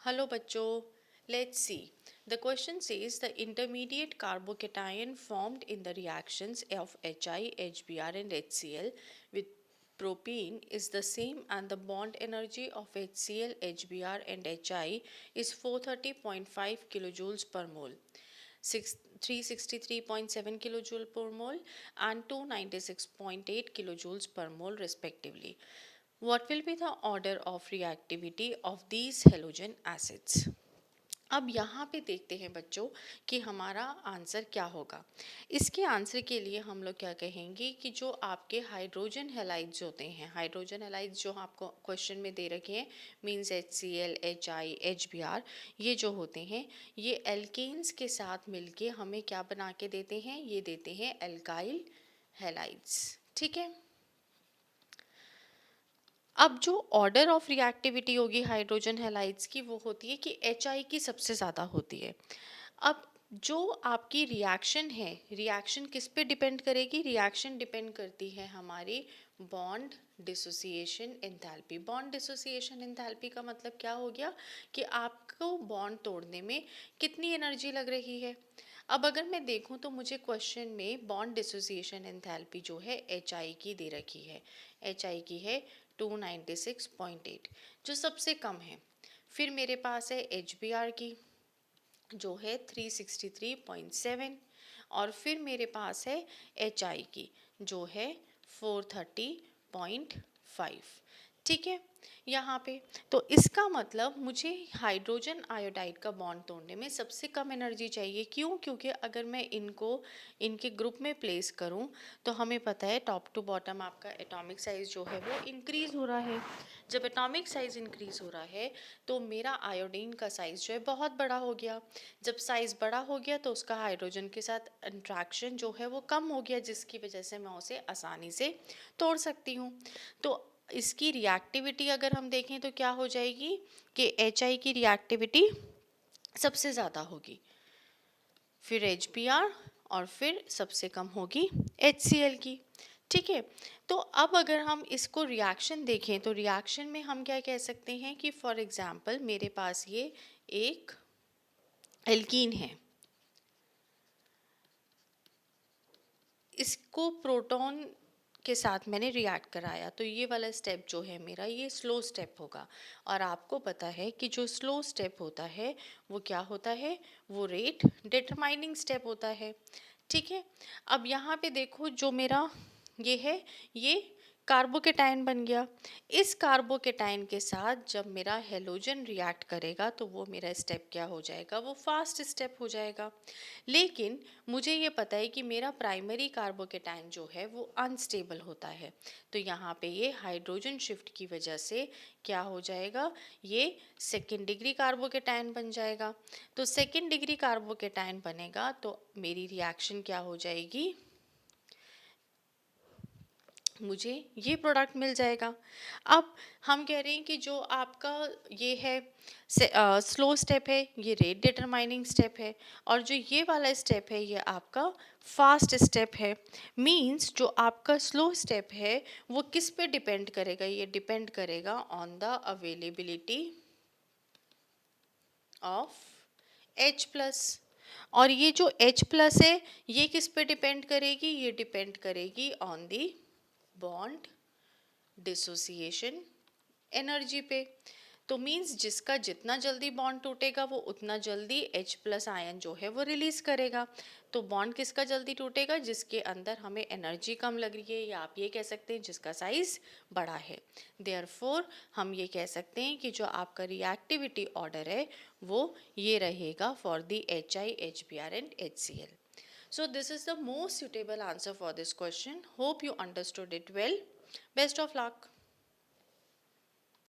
Hello bachcho, let's see. The question says the intermediate carbocation formed in the reactions of HI, HBr and HCl with propene is the same and the bond energy of HCl, HBr and HI is 430.5 kilojoules per mole. 363.7 kilojoule per mole and 296.8 kilojoules per mole respectively. What will be the order of reactivity of these halogen acids? अब यहाँ पे देखते हैं बच्चों कि हमारा answer क्या होगा। इसके आंसर के लिए हम लोग क्या कहेंगे कि जो आपके हाइड्रोजन हैलाइड्स होते हैं, हाइड्रोजन हैलाइड्स जो आपको क्वेश्चन में दे रखे हैं मींस HCl, HI, HBr, ये जो होते हैं ये एल्केन्स के साथ मिलके हमें क्या बना के देते हैं, ये देते हैं एल्काइल हैलाइड्स। ठीक है। अब जो ऑर्डर ऑफ रिएक्टिविटी होगी हाइड्रोजन हैलाइड्स की वो होती है कि HI की सबसे ज़्यादा होती है। अब जो आपकी रिएक्शन है, रिएक्शन किस पे डिपेंड करेगी? रिएक्शन डिपेंड करती है हमारी bond dissociation enthalpy. Bond dissociation enthalpy का मतलब क्या हो गया कि आपको बॉन्ड तोड़ने में कितनी एनर्जी लग रही है। अब अगर मैं देखूं तो मुझे क्वेश्चन में बॉन्ड डिसोसिएशन एंथैल्पी जो है HI की दे रखी है। HI की है 296.8 जो सबसे कम है। फिर मेरे पास है HBr की जो है 363.7 और फिर मेरे पास है HI की जो है 430.5। ठीक है। यहाँ पे तो इसका मतलब मुझे हाइड्रोजन आयोडाइड का बॉन्ड तोड़ने में सबसे कम एनर्जी चाहिए। क्यों? क्योंकि अगर मैं इनको इनके ग्रुप में प्लेस करूँ तो हमें पता है टॉप टू बॉटम आपका एटॉमिक साइज जो है वो इंक्रीज हो रहा है। जब एटॉमिक साइज इंक्रीज हो रहा है तो मेरा आयोडीन का साइज जो है बहुत बड़ा हो गया। जब साइज बड़ा हो गया तो उसका हाइड्रोजन के साथ इंट्रैक्शन जो है वो कम हो गया, जिसकी वजह से मैं उसे आसानी से तोड़ सकती हूँ। तो इसकी रिएक्टिविटी अगर हम देखें तो क्या हो जाएगी कि HI की रिएक्टिविटी सबसे ज़्यादा होगी, फिर HBr और फिर सबसे कम होगी HCl की। ठीक है। तो अब अगर हम इसको रिएक्शन देखें तो रिएक्शन में हम क्या कह सकते हैं कि फॉर एग्जांपल मेरे पास ये एक एल्कीन है, इसको प्रोटॉन के साथ मैंने रिएक्ट कराया तो ये वाला स्टेप जो है मेरा ये स्लो स्टेप होगा। और आपको पता है कि जो स्लो स्टेप होता है वो क्या होता है, वो रेट डिटरमाइनिंग स्टेप होता है। ठीक है। अब यहाँ पे देखो जो मेरा ये है ये कार्बोकेटाइन बन गया। इस कार्बोकेटाइन के साथ जब मेरा हेलोजन रिएक्ट करेगा तो वो मेरा स्टेप क्या हो जाएगा, वो फास्ट स्टेप हो जाएगा। लेकिन मुझे ये पता है कि मेरा प्राइमरी कार्बोकेटाइन जो है वो अनस्टेबल होता है, तो यहाँ पे ये हाइड्रोजन शिफ्ट की वजह से क्या हो जाएगा, ये सेकेंड डिग्री कार्बोकेटाइन बन जाएगा। तो सेकेंड डिग्री कार्बोकेटाइन बनेगा तो मेरी रिएक्शन क्या हो जाएगी, मुझे ये प्रोडक्ट मिल जाएगा। अब हम कह रहे हैं कि जो आपका ये है स्लो स्टेप है ये रेट डिटरमाइनिंग स्टेप है, और जो ये वाला स्टेप है ये आपका फास्ट स्टेप है। मींस जो आपका स्लो स्टेप है वो किस पे डिपेंड करेगा, ये डिपेंड करेगा on the availability of H+। और ये जो H+ है ये किस पे डिपेंड करेगी, ये डिपेंड करेगी on the bond dissociation energy पे। तो मींस जिसका जितना जल्दी बॉन्ड टूटेगा वो उतना जल्दी H+ आयन जो है वो रिलीज करेगा। तो बॉन्ड किसका जल्दी टूटेगा, जिसके अंदर हमें एनर्जी कम लग रही है, या आप ये कह सकते हैं जिसका साइज बड़ा है। देयरफॉर हम ये कह सकते हैं कि जो आपका रिएक्टिविटी ऑर्डर है वो ये रहेगा for the HI, HBr and HCl. So this is the most suitable answer for this question. Hope you understood it well. Best of luck.